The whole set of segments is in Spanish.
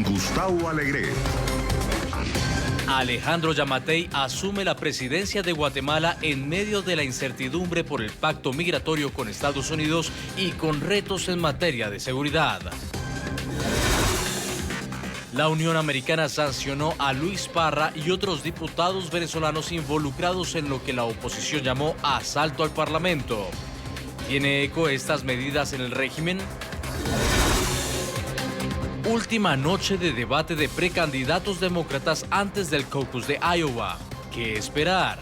con Gustavo Alegre. Alejandro Yamatei asume la presidencia de Guatemala en medio de la incertidumbre por el pacto migratorio con Estados Unidos y con retos en materia de seguridad. La Unión Americana sancionó a Luis Parra y otros diputados venezolanos involucrados en lo que la oposición llamó asalto al Parlamento. ¿Tiene eco estas medidas en el régimen? Última noche de debate de precandidatos demócratas antes del caucus de Iowa. ¿Qué esperar?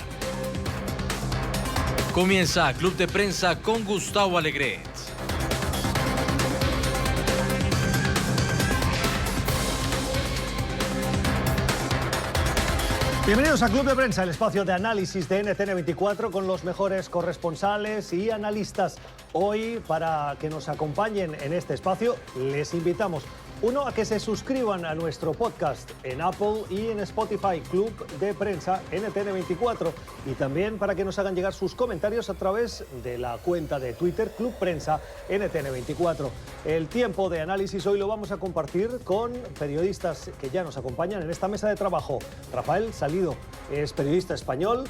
Comienza Club de Prensa con Gustavo Alegret. Bienvenidos a Club de Prensa, el espacio de análisis de NTN24 con los mejores corresponsales y analistas. Hoy, para que nos acompañen en este espacio, les invitamos, uno, a que se suscriban a nuestro podcast en Apple y en Spotify, Club de Prensa NTN24, y también para que nos hagan llegar sus comentarios a través de la cuenta de Twitter, Club Prensa NTN24. El tiempo de análisis hoy lo vamos a compartir con periodistas que ya nos acompañan en esta mesa de trabajo. Rafael Salido es periodista español.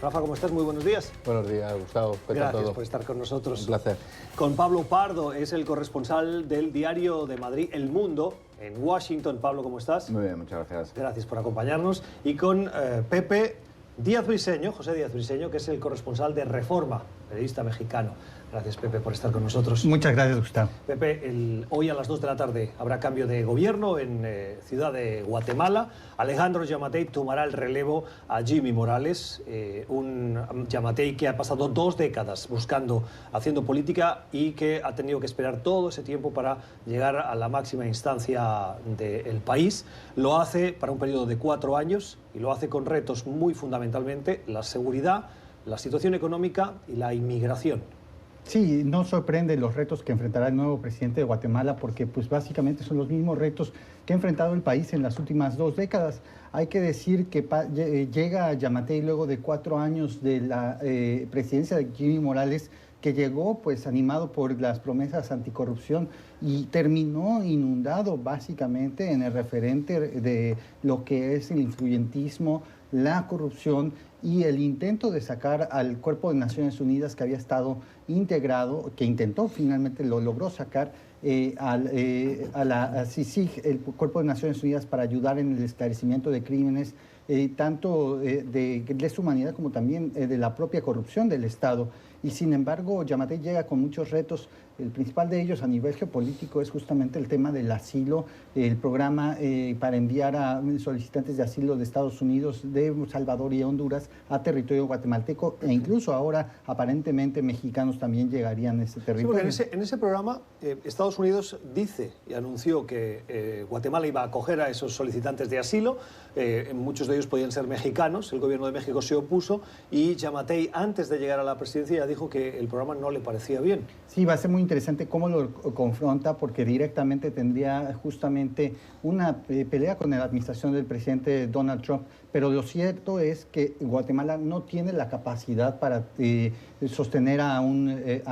Rafa, ¿cómo estás? Muy buenos días. Buenos días, Gustavo. ¿Qué tal todo? Gracias por estar con nosotros. Un placer. Con Pablo Pardo, es el corresponsal del diario de Madrid, El Mundo, en Washington. Pablo, ¿cómo estás? Muy bien, muchas gracias. Gracias por acompañarnos. Y con Pepe Díaz Briseño, José Díaz Briseño, que es el corresponsal de Reforma, periodista mexicano. Gracias, Pepe, por estar con nosotros. Muchas gracias, Gustavo. Pepe, hoy a las 2 de la tarde habrá cambio de gobierno en Ciudad de Guatemala. Alejandro Yamatei tomará el relevo a Jimmy Morales, un Yamatei que ha pasado 2 décadas haciendo política y que ha tenido que esperar todo ese tiempo para llegar a la máxima instancia del país. Lo hace para un periodo de 4 años y lo hace con retos muy fundamentalmente: la seguridad, la situación económica y la inmigración. Sí, no sorprende los retos que enfrentará el nuevo presidente de Guatemala, porque pues básicamente son los mismos retos que ha enfrentado el país en las últimas 2 décadas. Hay que decir que llega Yamatei luego de 4 años de la presidencia de Jimmy Morales, que llegó pues animado por las promesas anticorrupción y terminó inundado básicamente en el referente de lo que es el influyentismo, la corrupción y el intento de sacar al Cuerpo de Naciones Unidas, que había estado integrado, que intentó, finalmente lo logró sacar a la CICIG, el Cuerpo de Naciones Unidas, para ayudar en el esclarecimiento de crímenes, tanto de lesa humanidad como también de la propia corrupción del Estado. Y sin embargo, Yamatei llega con muchos retos. El principal de ellos a nivel geopolítico es justamente el tema del asilo, el programa para enviar a solicitantes de asilo de Estados Unidos, de Salvador y Honduras a territorio guatemalteco, e incluso ahora aparentemente mexicanos también llegarían a ese territorio. Sí, porque en ese programa Estados Unidos dice y anunció que Guatemala iba a acoger a esos solicitantes de asilo. Muchos de ellos podían ser mexicanos. El gobierno de México se opuso y Yamatei, antes de llegar a la presidencia, ya dijo que el programa no le parecía bien. Sí, va a ser muy interesante cómo lo confronta, porque directamente tendría justamente una pelea con la administración del presidente Donald Trump. Pero lo cierto es que Guatemala no tiene la capacidad para sostener a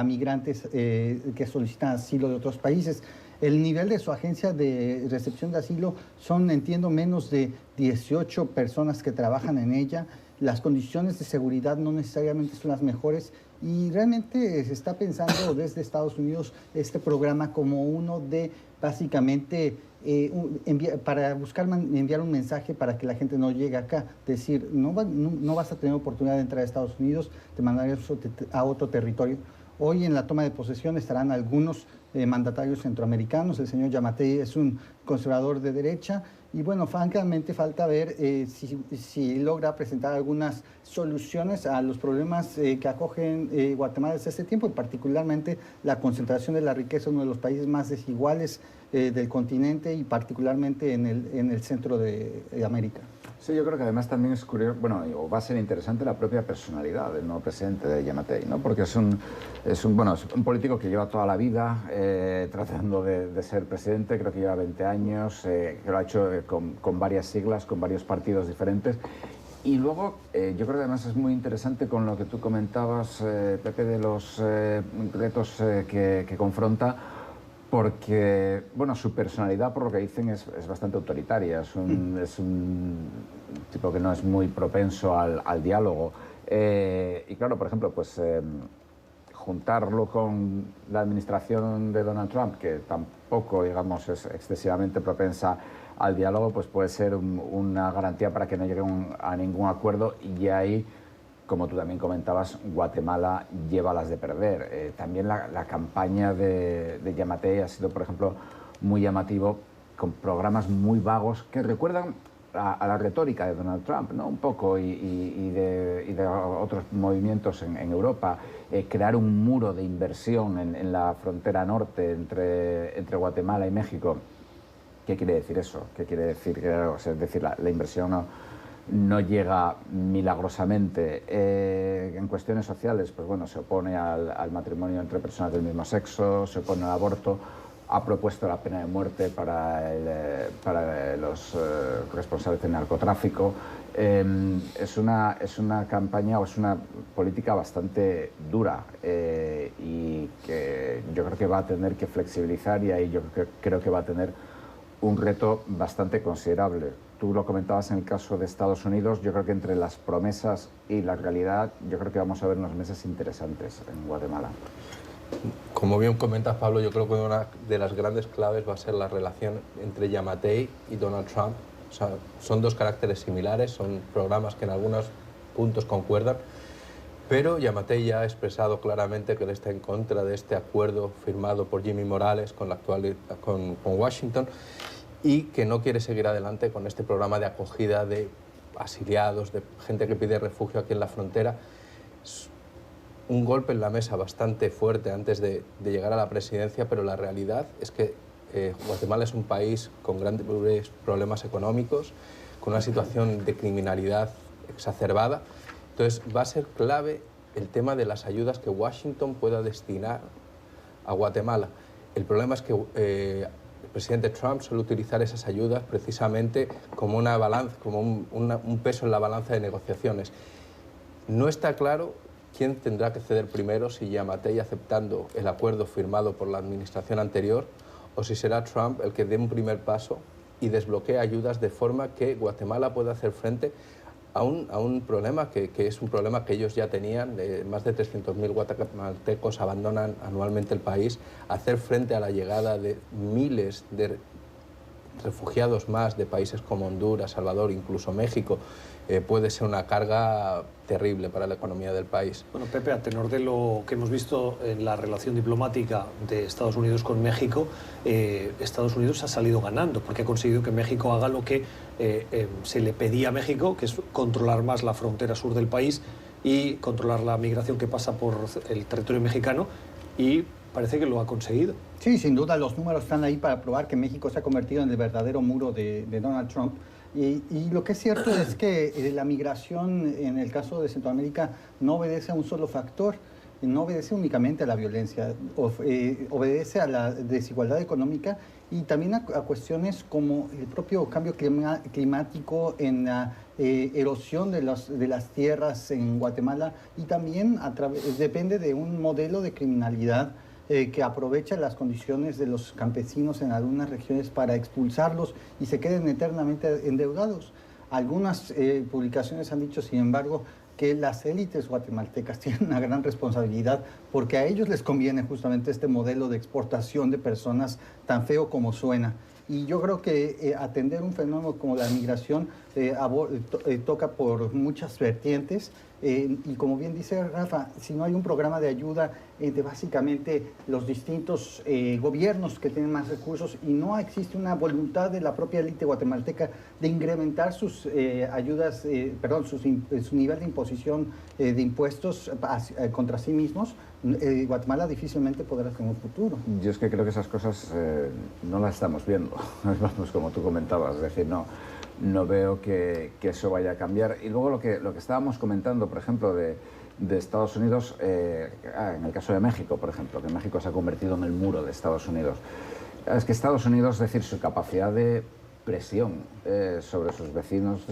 migrantes que solicitan asilo de otros países. El nivel de su agencia de recepción de asilo son, entiendo, menos de 18 personas que trabajan en ella. Las condiciones de seguridad no necesariamente son las mejores, y realmente se está pensando desde Estados Unidos este programa como uno de, básicamente, para buscar enviar un mensaje para que la gente no llegue acá. Decir, no vas a tener oportunidad de entrar a Estados Unidos, te mandaremos a otro territorio. Hoy en la toma de posesión estarán algunos mandatarios centroamericanos. El señor Yamatei es un conservador de derecha y bueno, francamente falta ver si logra presentar algunas soluciones a los problemas que acogen Guatemala desde este tiempo, y particularmente la concentración de la riqueza, uno de los países más desiguales del continente, y particularmente en el centro de América. Sí, yo creo que además también es curioso, bueno, va a ser interesante la propia personalidad del nuevo presidente de Yamatei, ¿no? Porque es un político que lleva toda la vida tratando de ser presidente. Creo que lleva 20 años, que lo ha hecho con varias siglas, con varios partidos diferentes. Y luego, yo creo que además es muy interesante con lo que tú comentabas, Pepe, de los retos que confronta, Porque, bueno, su personalidad, por lo que dicen, es bastante autoritaria. Es un tipo que no es muy propenso al diálogo. Y claro, por ejemplo, pues juntarlo con la administración de Donald Trump, que tampoco, digamos, es excesivamente propensa al diálogo, pues puede ser una garantía para que no lleguen a ningún acuerdo. Y ahí, como tú también comentabas, Guatemala lleva las de perder. También la campaña de Yamatei ha sido, por ejemplo, muy llamativo, con programas muy vagos que recuerdan a la retórica de Donald Trump, ¿no? Un poco, y de otros movimientos en Europa. Crear un muro de inversión en la frontera norte entre Guatemala y México. ¿Qué quiere decir eso? ¿Qué quiere decir? Es decir, la inversión no llega milagrosamente. En cuestiones sociales, pues bueno, se opone al matrimonio entre personas del mismo sexo, se opone al aborto, ha propuesto la pena de muerte para los responsables del narcotráfico. Es una campaña o es una política bastante dura y que yo creo que va a tener que flexibilizar, y ahí yo creo que va a tener un reto bastante considerable. Tú lo comentabas en el caso de Estados Unidos. Yo creo que entre las promesas y la realidad, yo creo que vamos a ver unos meses interesantes en Guatemala. Como bien comentas, Pablo, yo creo que una de las grandes claves va a ser la relación entre Yamatei y Donald Trump. O sea, son dos caracteres similares, son programas que en algunos puntos concuerdan, pero Yamatei ya ha expresado claramente que él está en contra de este acuerdo firmado por Jimmy Morales con Washington, y que no quiere seguir adelante con este programa de acogida de asiliados, de gente que pide refugio aquí en la frontera. Es un golpe en la mesa bastante fuerte antes de llegar a la presidencia, pero la realidad es que Guatemala es un país con grandes problemas económicos, con una situación de criminalidad exacerbada. Entonces va a ser clave el tema de las ayudas que Washington pueda destinar a Guatemala. El problema es que el presidente Trump suele utilizar esas ayudas precisamente como una balanza, como un peso en la balanza de negociaciones. No está claro quién tendrá que ceder primero, si Yamatei aceptando el acuerdo firmado por la administración anterior, o si será Trump el que dé un primer paso y desbloquee ayudas de forma que Guatemala pueda hacer frente a un problema que es un problema que ellos ya tenían. Más de 300.000 guatemaltecos abandonan anualmente el país. Hacer frente a la llegada de miles de refugiados más de países como Honduras, Salvador, incluso México, puede ser una carga terrible para la economía del país. Bueno, Pepe, a tenor de lo que hemos visto en la relación diplomática de Estados Unidos con México, Estados Unidos ha salido ganando porque ha conseguido que México haga lo que se le pedía a México, que es controlar más la frontera sur del país y controlar la migración que pasa por el territorio mexicano, y parece que lo ha conseguido. Sí, sin duda los números están ahí para probar que México se ha convertido en el verdadero muro de Donald Trump. Y lo que es cierto es que la migración en el caso de Centroamérica no obedece a un solo factor, no obedece únicamente a la violencia, obedece a la desigualdad económica y también a cuestiones como el propio cambio climático, en la erosión de las tierras en Guatemala, y también depende de un modelo de criminalidad que aprovecha las condiciones de los campesinos en algunas regiones para expulsarlos y se queden eternamente endeudados. Algunas publicaciones han dicho, sin embargo, que las élites guatemaltecas tienen una gran responsabilidad porque a ellos les conviene justamente este modelo de exportación de personas tan feo como suena. Y yo creo que atender un fenómeno como la migración toca por muchas vertientes. Y como bien dice Rafa, si no hay un programa de ayuda de básicamente los distintos gobiernos que tienen más recursos, y no existe una voluntad de la propia élite guatemalteca de incrementar sus ayudas, su nivel de imposición de impuestos contra sí mismos, Guatemala difícilmente podrá tener un futuro. Yo es que creo que esas cosas no las estamos viendo, vamos, como tú comentabas, es decir, no veo que eso vaya a cambiar. Y luego lo que estábamos comentando, por ejemplo, de Estados Unidos, en el caso de México, por ejemplo, que México se ha convertido en el muro de Estados Unidos. Es que Estados Unidos, es decir, su capacidad de presión sobre sus vecinos,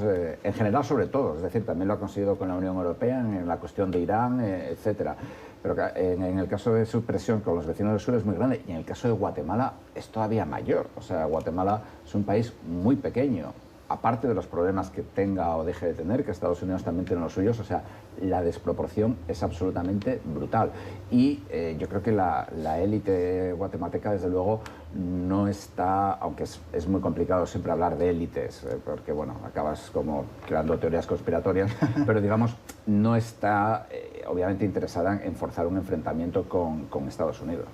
en general sobre todo, es decir, también lo ha conseguido con la Unión Europea en la cuestión de Irán, etcétera. Pero en el caso de su presión con los vecinos del sur es muy grande, y en el caso de Guatemala es todavía mayor. O sea, Guatemala es un país muy pequeño, aparte de los problemas que tenga o deje de tener, que Estados Unidos también tiene los suyos. O sea, la desproporción es absolutamente brutal. Y yo creo que la élite guatemalteca, desde luego, no está, aunque es muy complicado siempre hablar de élites, porque bueno, acabas como creando teorías conspiratorias, pero digamos, no está obviamente interesada en forzar un enfrentamiento con Estados Unidos.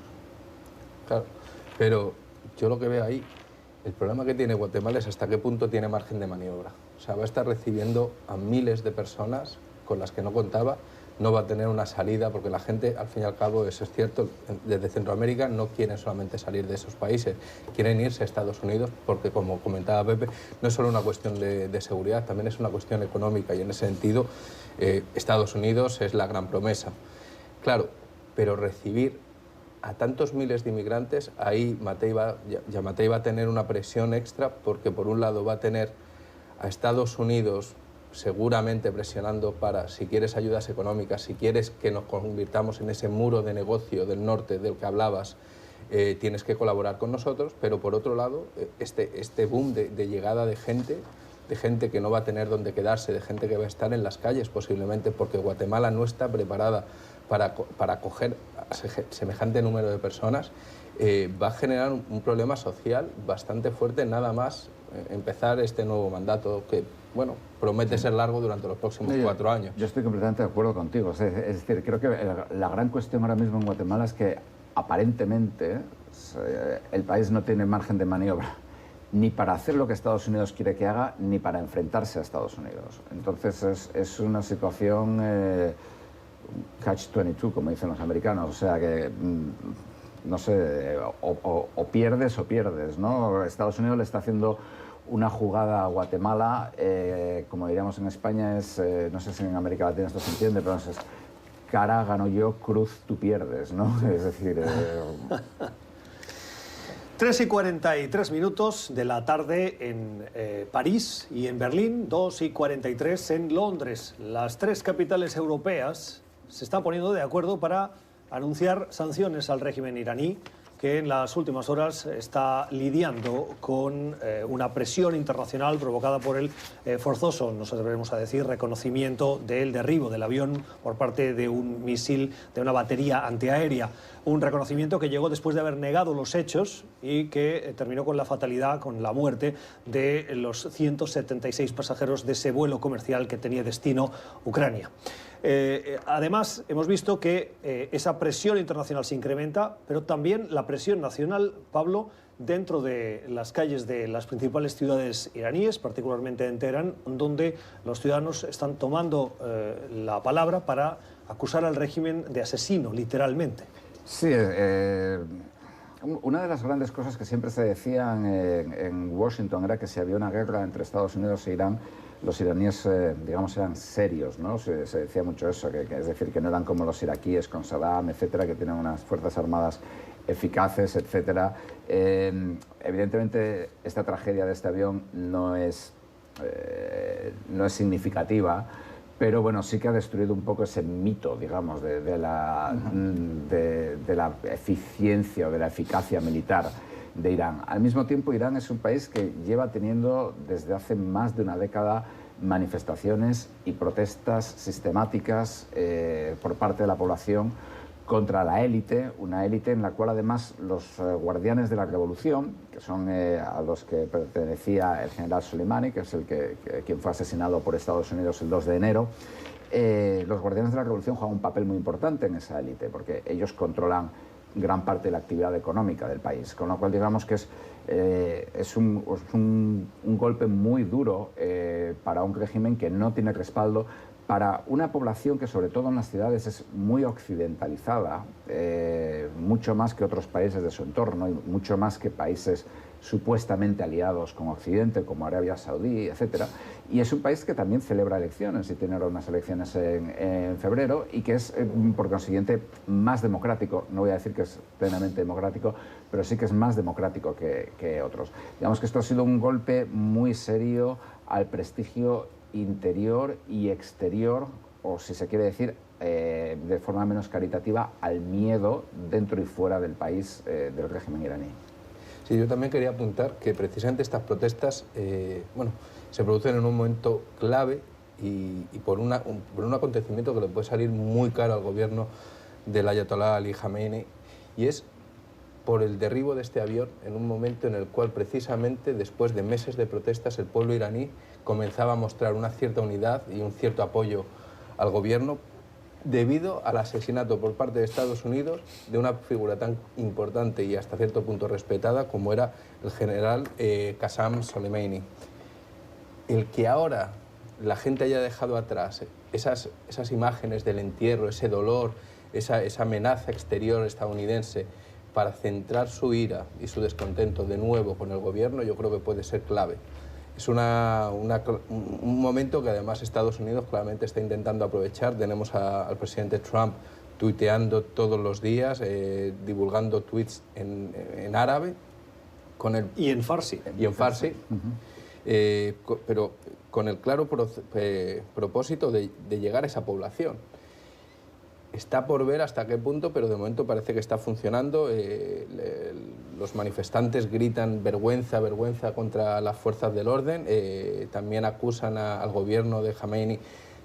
Claro, pero yo lo que veo ahí, el problema que tiene Guatemala es hasta qué punto tiene margen de maniobra. O sea, va a estar recibiendo a miles de personas con las que no contaba, no va a tener una salida, porque la gente, al fin y al cabo, eso es cierto, desde Centroamérica no quieren solamente salir de esos países, quieren irse a Estados Unidos, porque, como comentaba Pepe, no es solo una cuestión de seguridad, también es una cuestión económica, y en ese sentido Estados Unidos es la gran promesa. Claro, pero recibir a tantos miles de inmigrantes, ahí Yamatei va a tener una presión extra, porque por un lado va a tener a Estados Unidos seguramente presionando para, si quieres ayudas económicas, si quieres que nos convirtamos en ese muro de negocio del norte del que hablabas, tienes que colaborar con nosotros, pero por otro lado, este boom de llegada de gente que no va a tener dónde quedarse, de gente que va a estar en las calles posiblemente, porque Guatemala no está preparada para acoger a semejante número de personas, va a generar un problema social bastante fuerte nada más empezar este nuevo mandato que, bueno, promete ser largo durante los próximos 4 años. Yo estoy completamente de acuerdo contigo. Es decir, creo que la gran cuestión ahora mismo en Guatemala es que aparentemente el país no tiene margen de maniobra ni para hacer lo que Estados Unidos quiere que haga, ni para enfrentarse a Estados Unidos. Entonces es una situación catch-22, como dicen los americanos. O sea que, no sé, o pierdes, ¿no? Estados Unidos le está haciendo una jugada a Guatemala, como diríamos en España, es, no sé si en América Latina esto se entiende, pero es cara gano yo, cruz tú pierdes, ¿no? Es decir... 3:43 de la tarde en París y en Berlín, 2:43 en Londres. Las 3 capitales europeas se están poniendo de acuerdo para anunciar sanciones al régimen iraní, que en las últimas horas está lidiando con una presión internacional provocada por el forzoso, nos atreveremos a decir, reconocimiento del derribo del avión por parte de un misil de una batería antiaérea. Un reconocimiento que llegó después de haber negado los hechos y que terminó con la fatalidad, con la muerte de los 176 pasajeros de ese vuelo comercial que tenía destino Ucrania. Además, hemos visto que esa presión internacional se incrementa, pero también la presión nacional, Pablo, dentro de las calles de las principales ciudades iraníes, particularmente en Teherán, donde los ciudadanos están tomando la palabra para acusar al régimen de asesino, literalmente. Sí, una de las grandes cosas que siempre se decían en Washington era que si había una guerra entre Estados Unidos e Irán, los iraníes, digamos, eran serios, ¿no? Se decía mucho eso, que es decir, que no eran como los iraquíes con Saddam, etcétera, que tienen unas fuerzas armadas eficaces, etcétera. Evidentemente, esta tragedia de este avión no es significativa, pero bueno, sí que ha destruido un poco ese mito, digamos, de la eficiencia o de la eficacia militar de Irán. Al mismo tiempo, Irán es un país que lleva teniendo desde hace más de una década manifestaciones y protestas sistemáticas por parte de la población contra la élite, una élite en la cual además los guardianes de la revolución, que son a los que pertenecía el general Soleimani, que es quien fue asesinado por Estados Unidos el 2 de enero, los guardianes de la revolución juegan un papel muy importante en esa élite, porque ellos controlan gran parte de la actividad económica del país, con lo cual digamos que es un golpe muy duro para un régimen que no tiene respaldo, para una población que sobre todo en las ciudades es muy occidentalizada, mucho más que otros países de su entorno y mucho más que países supuestamente aliados con Occidente, como Arabia Saudí, etcétera. Y es un país que también celebra elecciones y tiene ahora unas elecciones en febrero y que es, por consiguiente, más democrático. No voy a decir que es plenamente democrático, pero sí que es más democrático que otros. Digamos que esto ha sido un golpe muy serio al prestigio interior y exterior, o si se quiere decir, de forma menos caritativa, al miedo dentro y fuera del país del régimen iraní. Sí, yo también quería apuntar que precisamente estas protestas se producen en un momento clave y por un acontecimiento que le puede salir muy caro al gobierno del Ayatollah Ali Khamenei, y es por el derribo de este avión en un momento en el cual precisamente después de meses de protestas el pueblo iraní comenzaba a mostrar una cierta unidad y un cierto apoyo al gobierno debido al asesinato por parte de Estados Unidos de una figura tan importante y hasta cierto punto respetada como era el general Qasem Soleimani. El que ahora la gente haya dejado atrás esas imágenes del entierro, ese dolor, esa amenaza exterior estadounidense para centrar su ira y su descontento de nuevo con el gobierno, yo creo que puede ser clave. Es un momento que además Estados Unidos claramente está intentando aprovechar. Tenemos al presidente Trump tuiteando todos los días, divulgando tweets en árabe. Y en farsi. Y en farsi. Pero con el claro propósito de llegar a esa población. Está por ver hasta qué punto, pero de momento parece que está funcionando. Los manifestantes gritan vergüenza, vergüenza contra las fuerzas del orden. También acusan al gobierno de Khamenei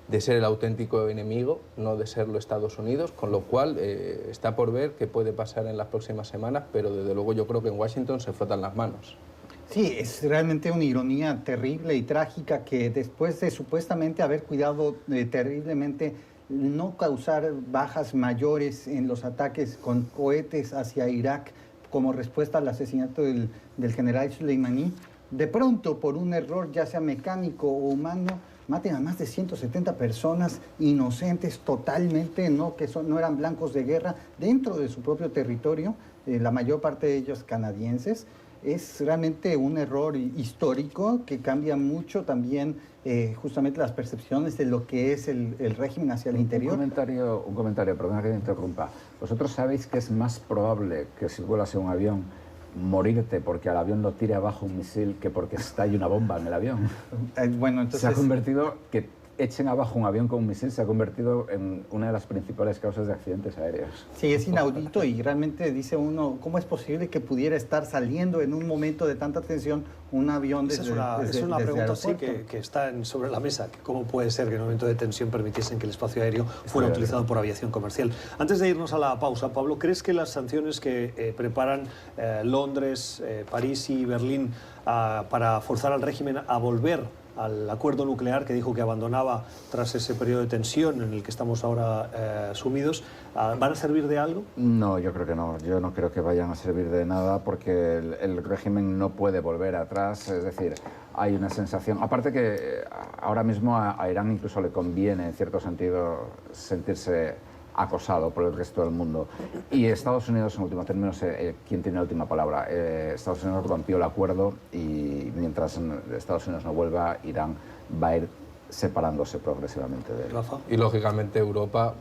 de ser el auténtico enemigo, no de serlo Estados Unidos, con lo cual está por ver qué puede pasar en las próximas semanas, pero desde luego yo creo que en Washington se frotan las manos. Sí, es realmente una ironía terrible y trágica que después de supuestamente haber cuidado terriblemente no causar bajas mayores en los ataques con cohetes hacia Irak como respuesta al asesinato del general Soleimani, de pronto por un error ya sea mecánico o humano maten a más de 170 personas inocentes totalmente, no eran blancos de guerra dentro de su propio territorio, la mayor parte de ellos canadienses. Es realmente un error histórico que cambia mucho también justamente las percepciones de lo que es el régimen hacia el interior. Un comentario, perdona que te interrumpa. ¿Vosotros sabéis que es más probable que si vuelas en un avión morirte porque al avión lo tire abajo un misil que porque estalle una bomba en el avión? Bueno, entonces... Se ha convertido que echen abajo un avión con un misil se ha convertido en una de las principales causas de accidentes aéreos. Sí, es inaudito y realmente dice uno, ¿cómo es posible que pudiera estar saliendo en un momento de tanta tensión un avión desde es una pregunta sí, aeropuerto? que está sobre la mesa. ¿Cómo puede ser que en un momento de tensión permitiesen que el espacio aéreo fuera utilizado por aviación comercial? Antes de irnos a la pausa, Pablo, ¿crees que las sanciones que preparan Londres, París y Berlín para forzar al régimen a volver al acuerdo nuclear que dijo que abandonaba tras ese periodo de tensión en el que estamos ahora sumidos, ¿van a servir de algo? No, yo creo que no. Yo no creo que vayan a servir de nada porque el régimen no puede volver atrás. Es decir, hay una sensación... Aparte que ahora mismo a Irán incluso le conviene, en cierto sentido, sentirse acosado por el resto del mundo. Y Estados Unidos, en último término, quien tiene la última palabra. Estados Unidos rompió el acuerdo y mientras Estados Unidos no vuelva, Irán va a ir separándose progresivamente de él. Rafa. Y lógicamente Europa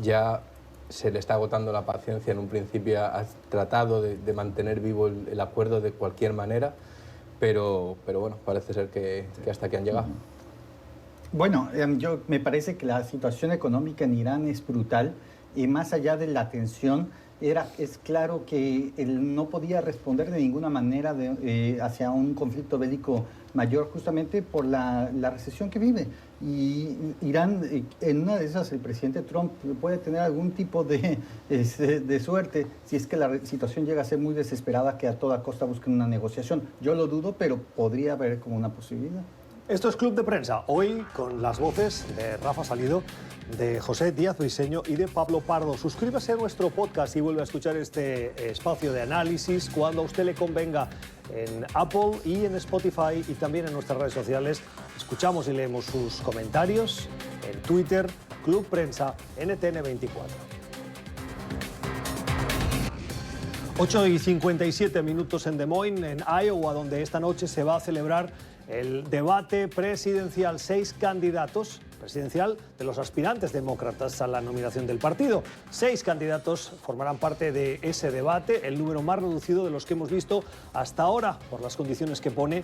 ya se le está agotando la paciencia. En un principio ha tratado de mantener vivo el acuerdo de cualquier manera, pero bueno, parece ser que hasta aquí han llegado. Bueno, me parece que la situación económica en Irán es brutal y más allá de la tensión, es claro que él no podía responder de ninguna manera hacia un conflicto bélico mayor justamente por la recesión que vive. Y Irán, en una de esas, el presidente Trump puede tener algún tipo de suerte si es que la situación llega a ser muy desesperada, que a toda costa busquen una negociación. Yo lo dudo, pero podría haber como una posibilidad. Esto es Club de Prensa, hoy con las voces de Rafa Salido, de José Díaz Briseño y de Pablo Pardo. Suscríbase a nuestro podcast y vuelve a escuchar este espacio de análisis cuando a usted le convenga en Apple y en Spotify y también en nuestras redes sociales. Escuchamos y leemos sus comentarios en Twitter, Club Prensa, NTN24. 8:57 en Des Moines, en Iowa, donde esta noche se va a celebrar el debate presidencial. 6 candidatos presidencial de los aspirantes demócratas a la nominación del partido. 6 candidatos formarán parte de ese debate, el número más reducido de los que hemos visto hasta ahora, por las condiciones que pone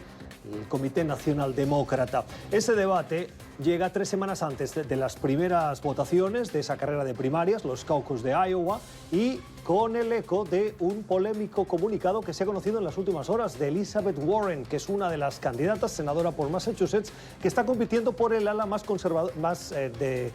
el Comité Nacional Demócrata. Ese debate llega 3 semanas antes de las primeras votaciones de esa carrera de primarias, los caucus de Iowa, y con el eco de un polémico comunicado que se ha conocido en las últimas horas de Elizabeth Warren, que es una de las candidatas, senadora por Massachusetts, que está compitiendo por el ala más conservador, más de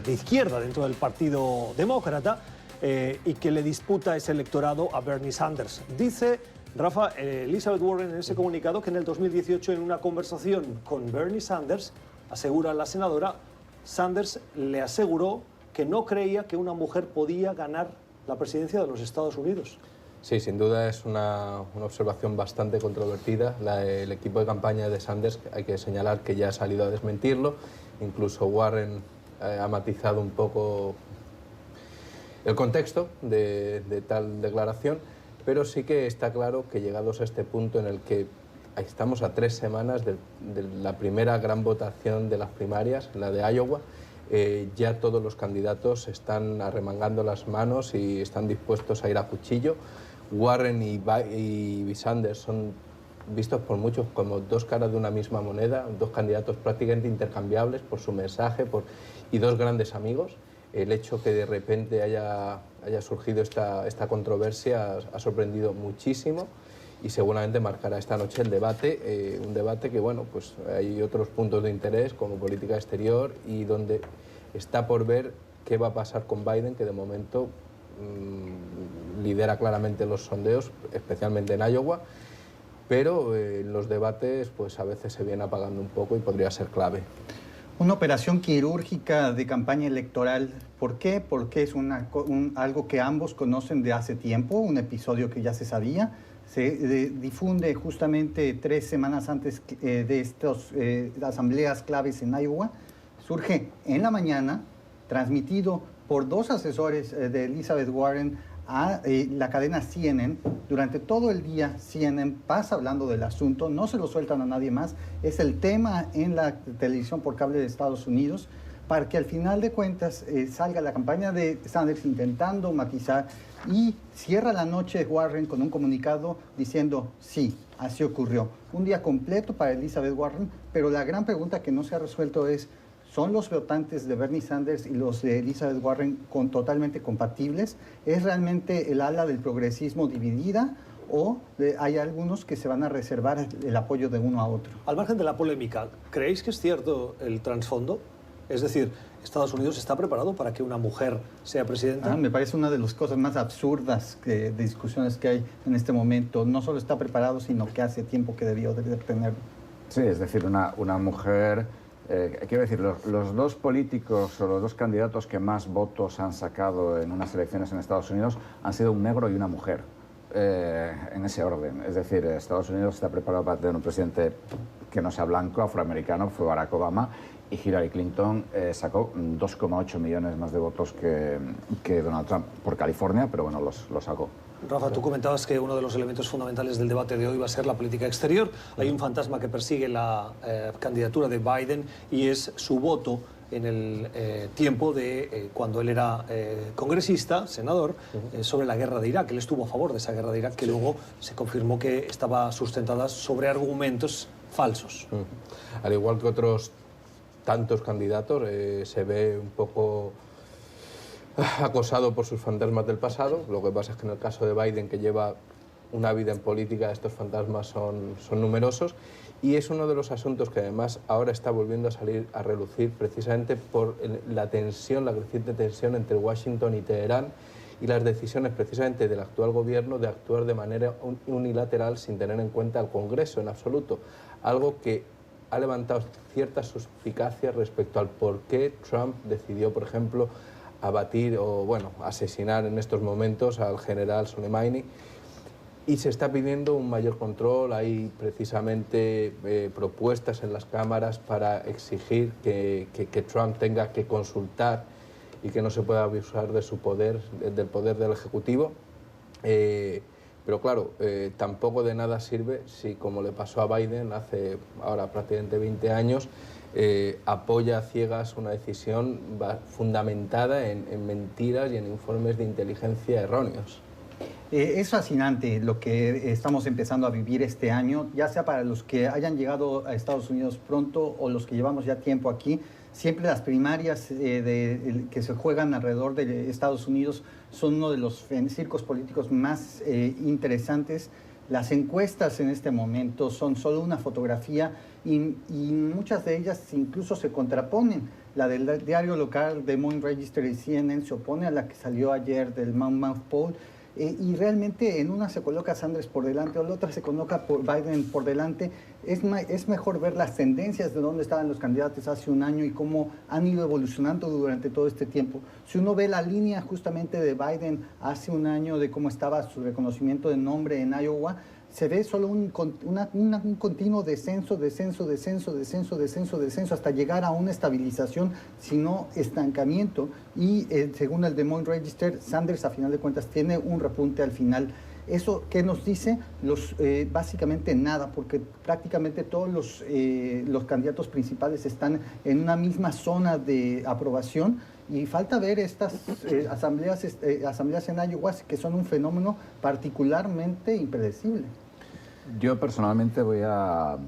izquierda dentro del Partido Demócrata, y que le disputa ese electorado a Bernie Sanders. Dice Rafa, Elizabeth Warren en ese comunicado que en el 2018, en una conversación con Bernie Sanders, asegura la senadora, Sanders le aseguró que no creía que una mujer podía ganar la presidencia de los Estados Unidos. Sí, sin duda es una observación bastante controvertida. El equipo de campaña de Sanders, hay que señalar que ya ha salido a desmentirlo. Incluso Warren ha matizado un poco el contexto de tal declaración, pero sí que está claro que llegados a este punto en el que estamos a 3 semanas de la primera gran votación de las primarias, la de Iowa, ya todos los candidatos están arremangando las manos y están dispuestos a ir a cuchillo. Warren y Sanders son vistos por muchos como 2 caras de una misma moneda, 2 candidatos prácticamente intercambiables por su mensaje y 2 grandes amigos. El hecho que de repente haya surgido esta controversia ha sorprendido muchísimo y seguramente marcará esta noche el debate, un debate que, bueno, pues hay otros puntos de interés como política exterior y donde está por ver qué va a pasar con Biden, que de momento lidera claramente los sondeos, especialmente en Iowa, pero en los debates pues a veces se viene apagando un poco y podría ser clave. Una operación quirúrgica de campaña electoral. ¿Por qué? Porque es algo que ambos conocen de hace tiempo, un episodio que ya se sabía. Se difunde justamente 3 semanas antes de estas asambleas claves en Iowa. Surge en la mañana, transmitido por 2 asesores de Elizabeth Warren a la cadena CNN. Durante todo el día CNN pasa hablando del asunto, no se lo sueltan a nadie más, es el tema en la televisión por cable de Estados Unidos, para que al final de cuentas salga la campaña de Sanders intentando matizar, y cierra la noche Warren con un comunicado diciendo sí, así ocurrió. Un día completo para Elizabeth Warren, pero la gran pregunta que no se ha resuelto es: ¿son los votantes de Bernie Sanders y los de Elizabeth Warren totalmente compatibles? ¿Es realmente el ala del progresismo dividida o hay algunos que se van a reservar el apoyo de uno a otro? Al margen de la polémica, ¿creéis que es cierto el trasfondo? Es decir, ¿Estados Unidos está preparado para que una mujer sea presidenta? Me parece una de las cosas más absurdas de discusiones que hay en este momento. No solo está preparado, sino que hace tiempo que debió de tenerlo. Sí, es decir, una mujer... quiero decir, los 2 políticos o los 2 candidatos que más votos han sacado en unas elecciones en Estados Unidos han sido un negro y una mujer, en ese orden. Es decir, Estados Unidos está preparado para tener un presidente que no sea blanco, afroamericano, fue Barack Obama, y Hillary Clinton sacó 2,8 millones más de votos que Donald Trump por California, pero bueno, los sacó. Rafa, tú comentabas que uno de los elementos fundamentales del debate de hoy va a ser la política exterior. Hay un fantasma que persigue la candidatura de Biden y es su voto en el tiempo de cuando él era congresista, senador, sobre la guerra de Irak. Él estuvo a favor de esa guerra de Irak, que luego se confirmó que estaba sustentada sobre argumentos falsos. Al igual que otros tantos candidatos, se ve un poco acosado por sus fantasmas del pasado. Lo que pasa es que en el caso de Biden, que lleva una vida en política, estos fantasmas son numerosos, y es uno de los asuntos que además ahora está volviendo a salir a relucir precisamente por la creciente tensión entre Washington y Teherán y las decisiones precisamente del actual gobierno de actuar de manera unilateral sin tener en cuenta al Congreso en absoluto, algo que ha levantado ciertas suspicacias respecto al por qué Trump decidió, por ejemplo, abatir o, bueno, asesinar en estos momentos al general Soleimani, y se está pidiendo un mayor control. Hay precisamente propuestas en las cámaras para exigir que Trump tenga que consultar y que no se pueda abusar de su poder, del poder del Ejecutivo. Pero claro, tampoco de nada sirve si, como le pasó a Biden hace ahora prácticamente 20 años, apoya a ciegas una decisión fundamentada en mentiras y en informes de inteligencia erróneos. Es fascinante lo que estamos empezando a vivir este año, ya sea para los que hayan llegado a Estados Unidos pronto o los que llevamos ya tiempo aquí. Siempre las primarias que se juegan alrededor de Estados Unidos son uno de los circos políticos más interesantes. Las encuestas en este momento son solo una fotografía y muchas de ellas incluso se contraponen. La del diario local Des Moines Register y CNN se opone a la que salió ayer del Monmouth Poll. Y realmente en una se coloca Sanders por delante, o en la otra se coloca Biden por delante. Es mejor ver las tendencias de dónde estaban los candidatos hace un año y cómo han ido evolucionando durante todo este tiempo. Si uno ve la línea justamente de Biden hace un año, de cómo estaba su reconocimiento de nombre en Iowa, se ve solo un continuo descenso hasta llegar a una estabilización, sino estancamiento. Y según el Des Moines Register, Sanders a final de cuentas tiene un repunte al final. ¿Eso qué nos dice? Básicamente nada, porque prácticamente todos los candidatos principales están en una misma zona de aprobación. Y falta ver estas asambleas en Iowa, que son un fenómeno particularmente impredecible. Yo personalmente voy a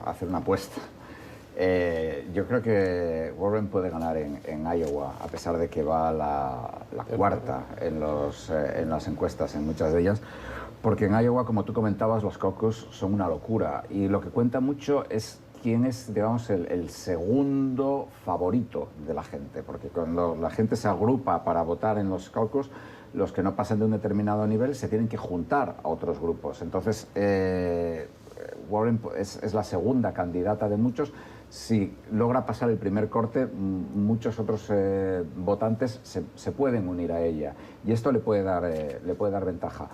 hacer una apuesta. Yo creo que Warren puede ganar en Iowa, a pesar de que va la cuarta en las encuestas, en muchas de ellas, porque en Iowa, como tú comentabas, los caucus son una locura y lo que cuenta mucho es quién es, digamos, el segundo favorito de la gente, porque cuando la gente se agrupa para votar en los caucus, los que no pasan de un determinado nivel se tienen que juntar a otros grupos. Entonces, Warren es la segunda candidata de muchos. Si logra pasar el primer corte, muchos otros votantes se pueden unir a ella y esto le puede dar ventaja.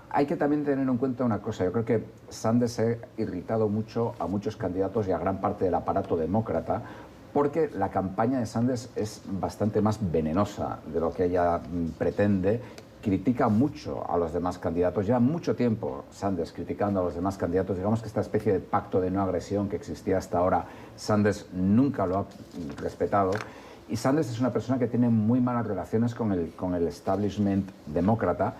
Hay que también tener en cuenta una cosa. Yo creo que Sanders ha irritado mucho a muchos candidatos y a gran parte del aparato demócrata, porque la campaña de Sanders es bastante más venenosa de lo que ella pretende. Critica mucho a los demás candidatos. Lleva mucho tiempo Sanders criticando a los demás candidatos. Digamos que esta especie de pacto de no agresión que existía hasta ahora, Sanders nunca lo ha respetado. Y Sanders es una persona que tiene muy malas relaciones con el establishment demócrata,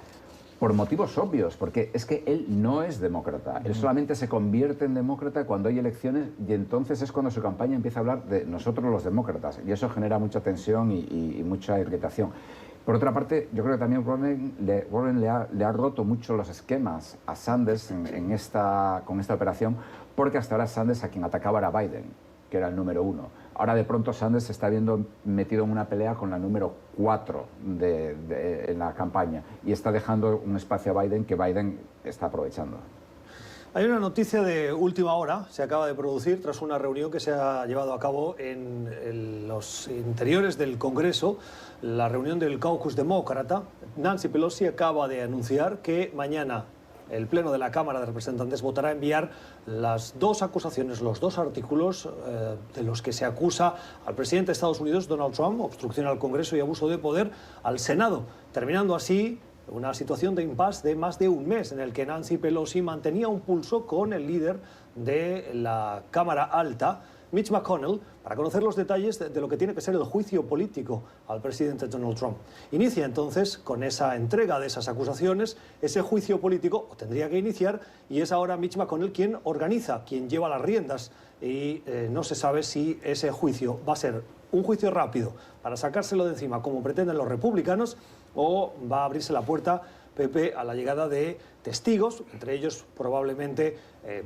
por motivos obvios, porque es que él no es demócrata. Él solamente se convierte en demócrata cuando hay elecciones y entonces es cuando su campaña empieza a hablar de nosotros los demócratas y eso genera mucha tensión y mucha irritación. Por otra parte, yo creo que también Warren le ha roto mucho los esquemas a Sanders con esta operación, porque hasta ahora Sanders a quien atacaba era Biden, que era el número 1. Ahora de pronto Sanders se está viendo metido en una pelea con la número 4 en la campaña y está dejando un espacio a Biden que Biden está aprovechando. Hay una noticia de última hora, se acaba de producir tras una reunión que se ha llevado a cabo en los interiores del Congreso, la reunión del caucus demócrata. Nancy Pelosi acaba de anunciar que mañana el Pleno de la Cámara de Representantes votará enviar las dos acusaciones, los dos artículos de los que se acusa al presidente de Estados Unidos, Donald Trump, obstrucción al Congreso y abuso de poder, al Senado, terminando así una situación de impasse de más de un mes en el que Nancy Pelosi mantenía un pulso con el líder de la Cámara Alta, Mitch McConnell, para conocer los detalles de lo que tiene que ser el juicio político al presidente Donald Trump. Inicia entonces con esa entrega de esas acusaciones, ese juicio político, o tendría que iniciar, y es ahora Mitch McConnell quien organiza, quien lleva las riendas, y no se sabe si ese juicio va a ser un juicio rápido para sacárselo de encima, como pretenden los republicanos, o va a abrirse la puerta, Pepe, a la llegada de testigos, entre ellos probablemente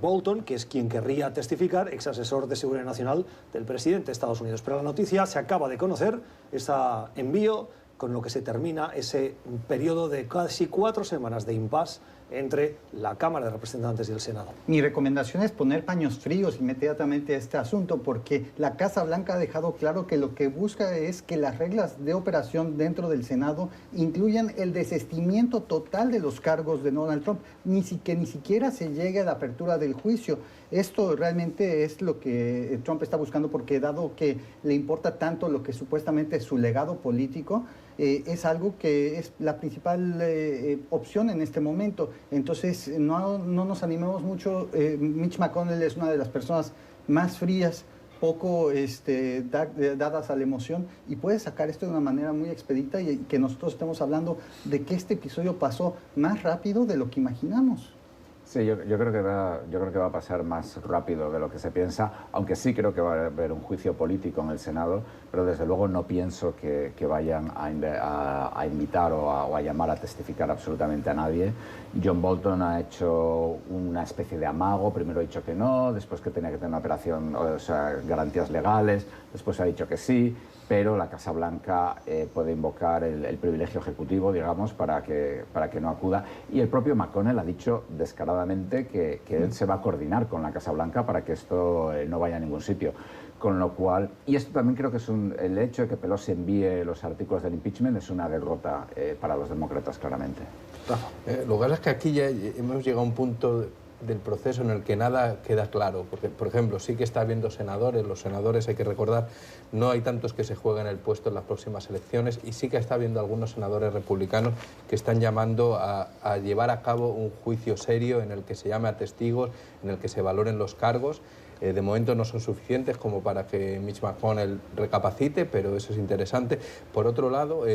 Bolton, que es quien querría testificar, ex asesor de seguridad nacional del presidente de Estados Unidos. Pero la noticia se acaba de conocer, ese envío, con lo que se termina ese periodo de casi 4 semanas de impasse entre la Cámara de Representantes y el Senado. Mi recomendación es poner paños fríos inmediatamente a este asunto, porque la Casa Blanca ha dejado claro que lo que busca es que las reglas de operación dentro del Senado incluyan el desistimiento total de los cargos de Donald Trump, que ni siquiera se llegue a la apertura del juicio. Esto realmente es lo que Trump está buscando, porque dado que le importa tanto lo que supuestamente es su legado político, es algo que es la principal opción en este momento. Entonces, no nos animemos mucho. Mitch McConnell es una de las personas más frías, poco dadas a la emoción, y puede sacar esto de una manera muy expedita, y que nosotros estemos hablando de que este episodio pasó más rápido de lo que imaginamos. Sí, yo creo que va a pasar más rápido de lo que se piensa, aunque sí creo que va a haber un juicio político en el Senado, pero desde luego no pienso que vayan a invitar o a llamar a testificar absolutamente a nadie. John Bolton ha hecho una especie de amago, primero ha dicho que no, después que tenía que tener una operación, o sea, garantías legales, después ha dicho que sí, pero la Casa Blanca puede invocar el privilegio ejecutivo, digamos, para que no acuda. Y el propio McConnell ha dicho descaradamente que él se va a coordinar con la Casa Blanca para que esto no vaya a ningún sitio. Con lo cual, y esto también creo que es el hecho de que Pelosi envíe los artículos del impeachment es una derrota para los demócratas, claramente. Lo que pasa es que aquí ya hemos llegado a un punto del proceso en el que nada queda claro, porque, por ejemplo, sí que está habiendo senadores, los senadores, hay que recordar, no hay tantos que se jueguen el puesto en las próximas elecciones, y sí que está habiendo algunos senadores republicanos que están llamando a llevar a cabo un juicio serio en el que se llame a testigos, en el que se valoren los cargos. De momento no son suficientes como para que Mitch McConnell recapacite, pero eso es interesante. Por otro lado,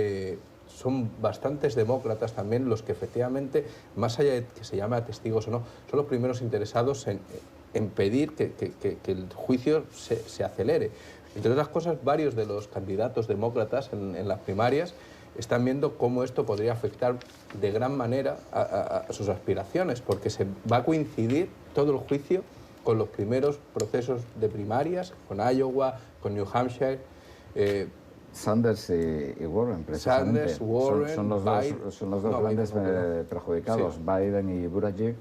son bastantes demócratas también los que efectivamente, más allá de que se llame a testigos o no, son los primeros interesados en pedir que el juicio se acelere. Entre otras cosas, varios de los candidatos demócratas en las primarias están viendo cómo esto podría afectar de gran manera a sus aspiraciones, porque se va a coincidir todo el juicio con los primeros procesos de primarias, con Iowa, con New Hampshire. Sanders y Warren, precisamente. Sanders, Warren, son los dos grandes perjudicados. Sí. Biden y Buttigieg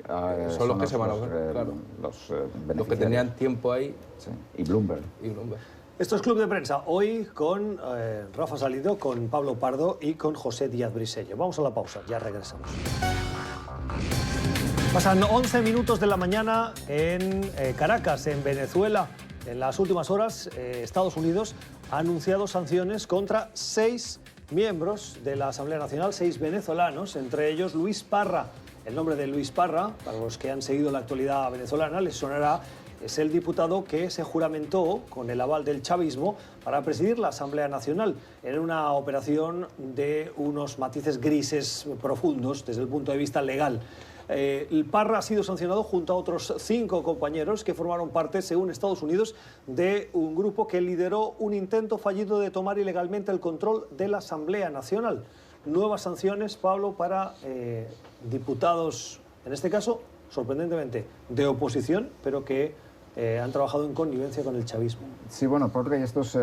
son los que se van a ver, claro. Los que tenían tiempo ahí. Sí. Y Bloomberg. Esto es Club de Prensa, hoy con Rafa Salido, con Pablo Pardo y con José Díaz Brisello. Vamos a la pausa, ya regresamos. Pasan 11 minutos de la mañana en Caracas, en Venezuela. En las últimas horas, Estados Unidos ha anunciado sanciones contra 6 miembros de la Asamblea Nacional, 6 venezolanos, entre ellos Luis Parra. El nombre de Luis Parra, para los que han seguido la actualidad venezolana, les sonará, es el diputado que se juramentó con el aval del chavismo para presidir la Asamblea Nacional en una operación de unos matices grises profundos desde el punto de vista legal. El Parra ha sido sancionado junto a otros 5 compañeros que formaron parte, según Estados Unidos, de un grupo que lideró un intento fallido de tomar ilegalmente el control de la Asamblea Nacional. Nuevas sanciones, Pablo, para diputados, en este caso, sorprendentemente, de oposición, pero que han trabajado en connivencia con el chavismo. Sí, bueno, porque estos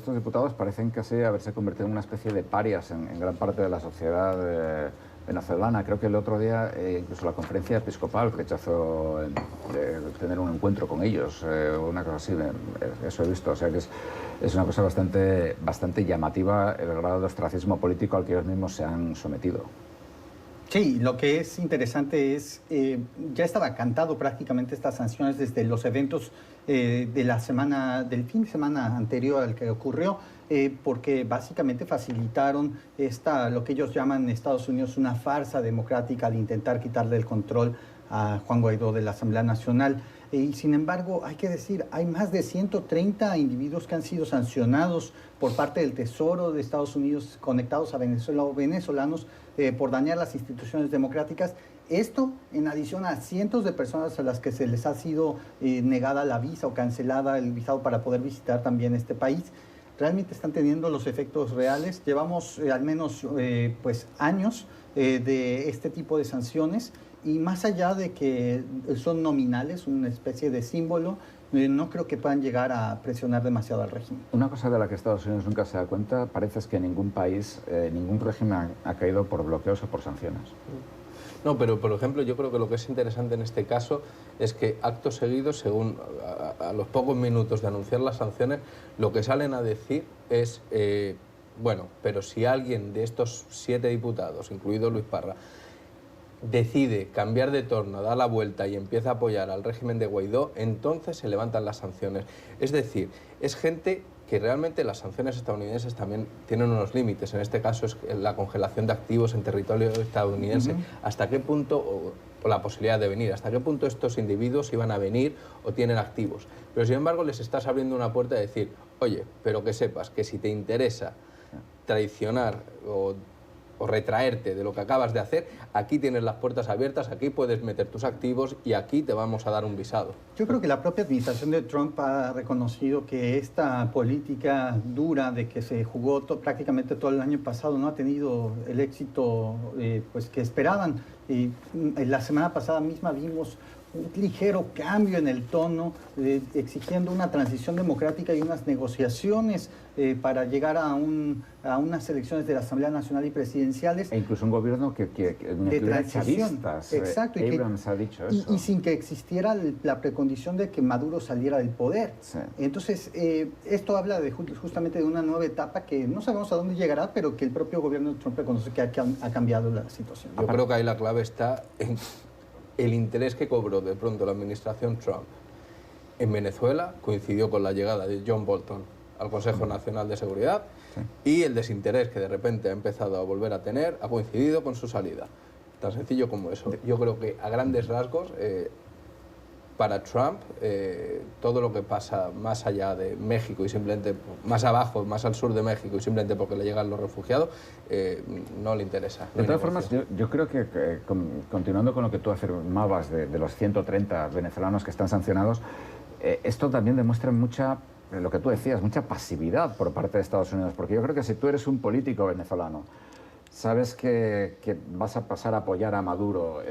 diputados parecen casi haberse convertido en una especie de parias en gran parte de la sociedad venezolana. Creo que el otro día incluso la conferencia episcopal rechazó tener un encuentro con ellos, una cosa así, eso he visto. O sea que es una cosa bastante llamativa el grado de ostracismo político al que ellos mismos se han sometido. Sí, lo que es interesante es, ya estaba cantado prácticamente estas sanciones desde los eventos del fin de semana anterior al que ocurrió, porque básicamente facilitaron lo que ellos llaman en Estados Unidos una farsa democrática al intentar quitarle el control a Juan Guaidó de la Asamblea Nacional. Y sin embargo, hay que decir, hay más de 130 individuos que han sido sancionados por parte del Tesoro de Estados Unidos conectados a Venezuela o venezolanos por dañar las instituciones democráticas. Esto en adición a cientos de personas a las que se les ha sido negada la visa o cancelada el visado para poder visitar también este país. Realmente están teniendo los efectos reales. Llevamos al menos años de este tipo de sanciones. Y más allá de que son nominales, una especie de símbolo, no creo que puedan llegar a presionar demasiado al régimen. Una cosa de la que Estados Unidos nunca se da cuenta, parece es que ningún país, ningún régimen ha caído por bloqueos o por sanciones. No, pero por ejemplo, yo creo que lo que es interesante en este caso es que acto seguido, según a los pocos minutos de anunciar las sanciones, lo que salen a decir es, bueno, pero si alguien de estos 7 diputados, incluido Luis Parra, decide cambiar de torno, dar la vuelta y empieza a apoyar al régimen de Guaidó, entonces se levantan las sanciones. Es decir, es gente que realmente las sanciones estadounidenses también tienen unos límites. En este caso es la congelación de activos en territorio estadounidense. ¿Hasta qué punto, o la posibilidad de venir, hasta qué punto estos individuos iban a venir o tienen activos? Pero sin embargo les estás abriendo una puerta de decir, oye, pero que sepas que si te interesa traicionar o retraerte de lo que acabas de hacer, aquí tienes las puertas abiertas, aquí puedes meter tus activos y aquí te vamos a dar un visado. Yo creo que la propia administración de Trump ha reconocido que esta política dura de que se jugó prácticamente todo el año pasado no ha tenido el éxito pues que esperaban. La semana pasada misma vimos un ligero cambio en el tono, exigiendo una transición democrática y unas negociaciones para llegar a unas elecciones de la Asamblea Nacional y presidenciales. E incluso un gobierno que de transición. Exacto. Abrams ha dicho eso. Y sin que existiera la precondición de que Maduro saliera del poder. Sí. Entonces, esto habla justamente de una nueva etapa que no sabemos a dónde llegará, pero que el propio gobierno de Trump reconoce que ha cambiado la situación. Yo creo que ahí la clave está en el interés que cobró de pronto la administración Trump en Venezuela coincidió con la llegada de John Bolton al Consejo Nacional de Seguridad, y el desinterés que de repente ha empezado a volver a tener ha coincidido con su salida. Tan sencillo como eso. Yo creo que a grandes rasgos para Trump todo lo que pasa más allá de México y simplemente más abajo, más al sur de México y simplemente porque le llegan los refugiados, no le interesa. De todas formas, yo creo que continuando con lo que tú afirmabas de los 130 venezolanos que están sancionados, esto también demuestra lo que tú decías, mucha pasividad por parte de Estados Unidos, porque yo creo que si tú eres un político venezolano, sabes que vas a pasar a apoyar a Maduro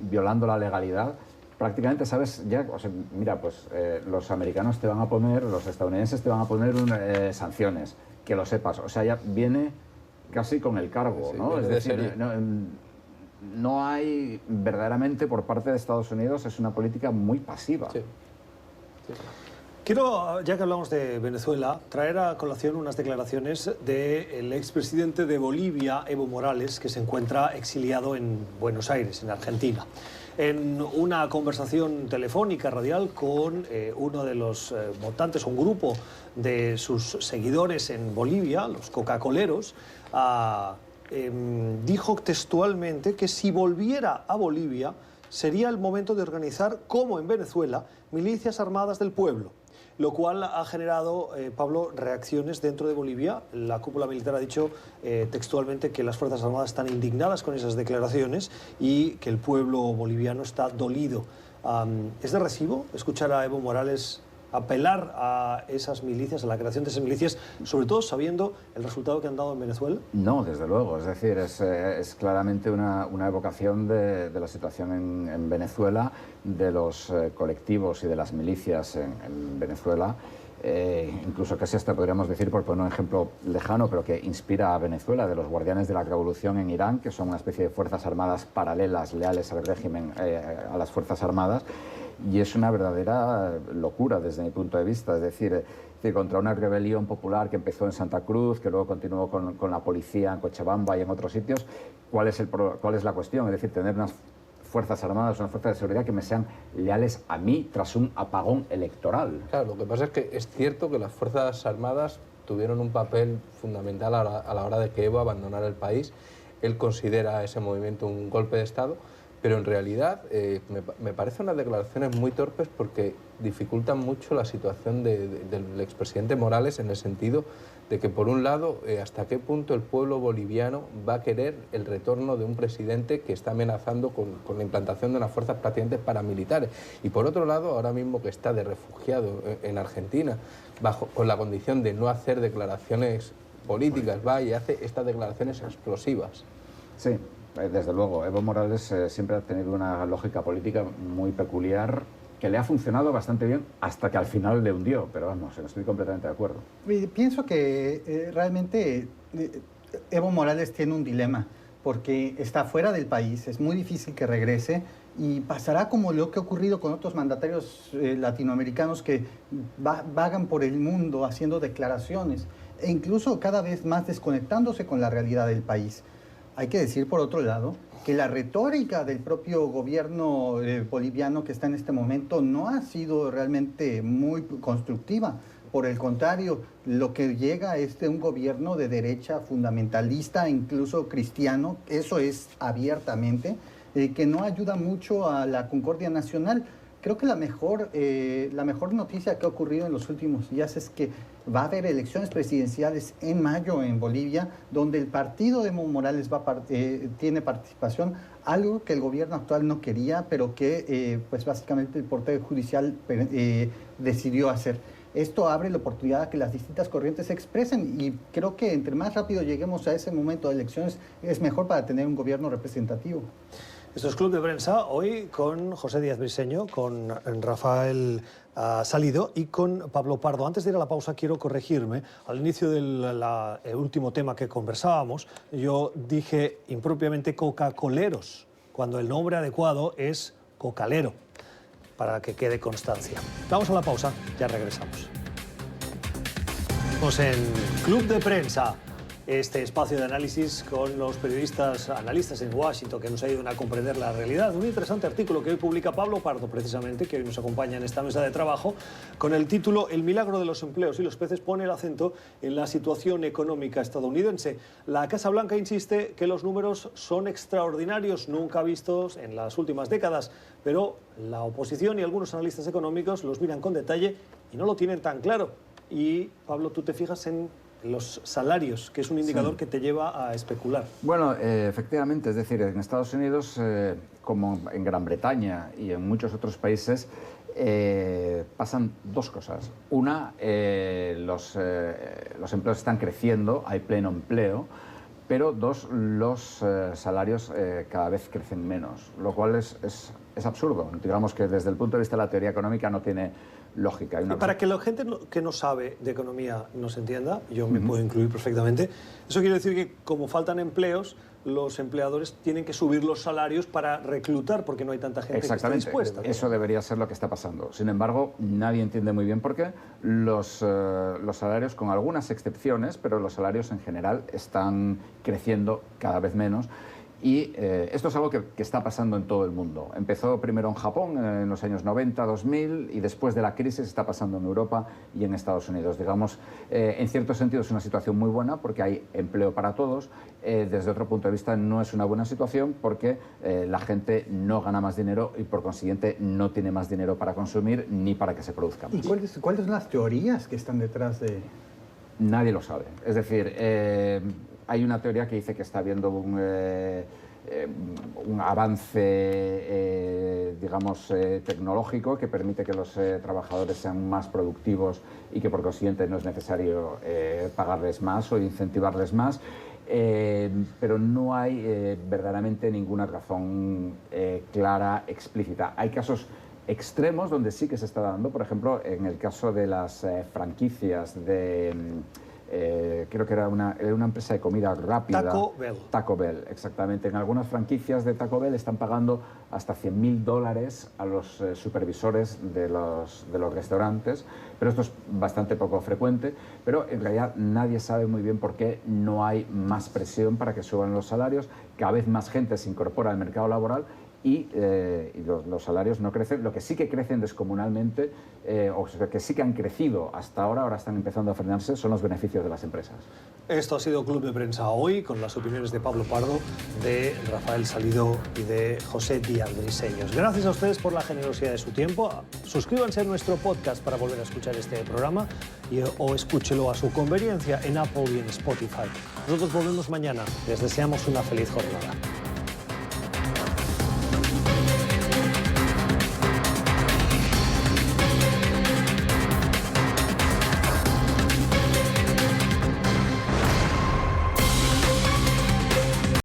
violando la legalidad, prácticamente sabes ya, o sea, mira, pues los americanos te van a poner, los estadounidenses te van a poner sanciones, que lo sepas, o sea, ya viene casi con el cargo, ¿no? Es decir, no hay verdaderamente por parte de Estados Unidos, es una política muy pasiva. Sí. Quiero, ya que hablamos de Venezuela, traer a colación unas declaraciones del expresidente de Bolivia, Evo Morales, que se encuentra exiliado en Buenos Aires, en Argentina. En una conversación telefónica radial con uno de los votantes, un grupo de sus seguidores en Bolivia, los coca-coleros, dijo textualmente que si volviera a Bolivia sería el momento de organizar, como en Venezuela, milicias armadas del pueblo, lo cual ha generado, Pablo, reacciones dentro de Bolivia. La cúpula militar ha dicho textualmente que las Fuerzas Armadas están indignadas con esas declaraciones y que el pueblo boliviano está dolido. ¿Es de recibo escuchar a Evo Morales apelar a esas milicias, a la creación de esas milicias, sobre todo sabiendo el resultado que han dado en Venezuela? No, desde luego. Es decir, es claramente una evocación de la situación en Venezuela, de los colectivos y de las milicias en Venezuela. Incluso casi hasta podríamos decir, por poner un ejemplo lejano, pero que inspira a Venezuela, de los guardianes de la revolución en Irán, que son una especie de fuerzas armadas paralelas, leales al régimen, a las fuerzas armadas. Y es una verdadera locura desde mi punto de vista, es decir, contra una rebelión popular que empezó en Santa Cruz, que luego continuó con la policía en Cochabamba y en otros sitios. ¿Cuál es la cuestión? Es decir, tener unas fuerzas armadas, unas fuerzas de seguridad que me sean leales a mí tras un apagón electoral. Claro, lo que pasa es que es cierto que las Fuerzas Armadas tuvieron un papel fundamental a la hora de que Evo abandonara el país. Él considera ese movimiento un golpe de Estado, pero en realidad me parecen unas declaraciones muy torpes porque dificultan mucho la situación del expresidente Morales, en el sentido de que, por un lado, hasta qué punto el pueblo boliviano va a querer el retorno de un presidente que está amenazando con la implantación de unas fuerzas prácticamente paramilitares. Y por otro lado, ahora mismo que está de refugiado en Argentina, con la condición de no hacer declaraciones políticas, va y hace estas declaraciones explosivas. Sí. Desde luego, Evo Morales siempre ha tenido una lógica política muy peculiar que le ha funcionado bastante bien hasta que al final le hundió, pero vamos, estoy completamente de acuerdo. Pienso que realmente Evo Morales tiene un dilema, porque está fuera del país, es muy difícil que regrese y pasará como lo que ha ocurrido con otros mandatarios latinoamericanos que vagan por el mundo haciendo declaraciones e incluso cada vez más desconectándose con la realidad del país. hay que decir, por otro lado, que la retórica del propio gobierno boliviano que está en este momento no ha sido realmente muy constructiva. Por el contrario, lo que llega es de un gobierno de derecha fundamentalista, incluso cristiano, eso es abiertamente, que no ayuda mucho a la concordia nacional. Creo que la mejor noticia que ha ocurrido en los últimos días es que va a haber elecciones presidenciales en mayo en Bolivia, donde el partido de Evo Morales tiene participación, algo que el gobierno actual no quería, pero que pues básicamente el Poder Judicial decidió hacer. Esto abre la oportunidad a que las distintas corrientes se expresen y creo que entre más rápido lleguemos a ese momento de elecciones es mejor para tener un gobierno representativo. Esto es Club de Prensa, hoy con José Díaz Briceño, con Rafael Salido y con Pablo Pardo. Antes de ir a la pausa quiero corregirme. Al inicio del último tema que conversábamos, yo dije impropiamente coca-coleros, cuando el nombre adecuado es cocalero, para que quede constancia. Vamos a la pausa, ya regresamos. Estamos en Club de Prensa, este espacio de análisis con los periodistas, analistas en Washington que nos ayudan a comprender la realidad. Un interesante artículo que hoy publica Pablo Pardo, precisamente, que hoy nos acompaña en esta mesa de trabajo, con el título El milagro de los empleos y los peces, pone el acento en la situación económica estadounidense. La Casa Blanca insiste que los números son extraordinarios, nunca vistos en las últimas décadas, pero la oposición y algunos analistas económicos los miran con detalle y no lo tienen tan claro. Y, Pablo, tú te fijas en los salarios, que es un indicador que te lleva a especular. Bueno, efectivamente, es decir, en Estados Unidos, como en Gran Bretaña y en muchos otros países, pasan dos cosas. Una, los empleos están creciendo, hay pleno empleo, pero dos, los salarios cada vez crecen menos, lo cual es absurdo. Digamos que desde el punto de vista de la teoría económica no tiene lógica. Para que la gente que no sabe de economía nos entienda, yo me puedo incluir perfectamente, eso quiere decir que como faltan empleos, los empleadores tienen que subir los salarios para reclutar porque no hay tanta gente que esté dispuesta. Eso debería ser lo que está pasando. Sin embargo, nadie entiende muy bien por qué los salarios, con algunas excepciones, pero los salarios en general están creciendo cada vez menos. Y esto es algo que está pasando en todo el mundo. Empezó primero en Japón en los años 90, 2000 y después de la crisis está pasando en Europa y en Estados Unidos. Digamos, en cierto sentido es una situación muy buena porque hay empleo para todos. Desde otro punto de vista no es una buena situación porque la gente no gana más dinero y por consiguiente no tiene más dinero para consumir ni para que se produzca más. ¿Y cuáles son las teorías que están detrás de...? Nadie lo sabe. Es decir, hay una teoría que dice que está habiendo un avance, digamos, tecnológico que permite que los trabajadores sean más productivos y que por consiguiente no es necesario pagarles más o incentivarles más. Pero no hay verdaderamente ninguna razón clara, explícita. Hay casos extremos donde sí que se está dando, por ejemplo, en el caso de las franquicias de... creo que era una empresa de comida rápida. Taco Bell. Taco Bell, exactamente. En algunas franquicias de Taco Bell están pagando hasta $100.000 a los supervisores de los restaurantes, pero esto es bastante poco frecuente, pero en realidad nadie sabe muy bien por qué no hay más presión para que suban los salarios. Cada vez más gente se incorpora al mercado laboral y los salarios no crecen. Lo que sí que crecen descomunalmente, o que sí que han crecido hasta ahora están empezando a frenarse, son los beneficios de las empresas. Esto ha sido Club de Prensa hoy, con las opiniones de Pablo Pardo, de Rafael Salido y de José Díaz Briceños. Gracias a ustedes por la generosidad de su tiempo. Suscríbanse a nuestro podcast para volver a escuchar este programa o escúchelo a su conveniencia en Apple y en Spotify. Nosotros volvemos mañana. Les deseamos una feliz jornada.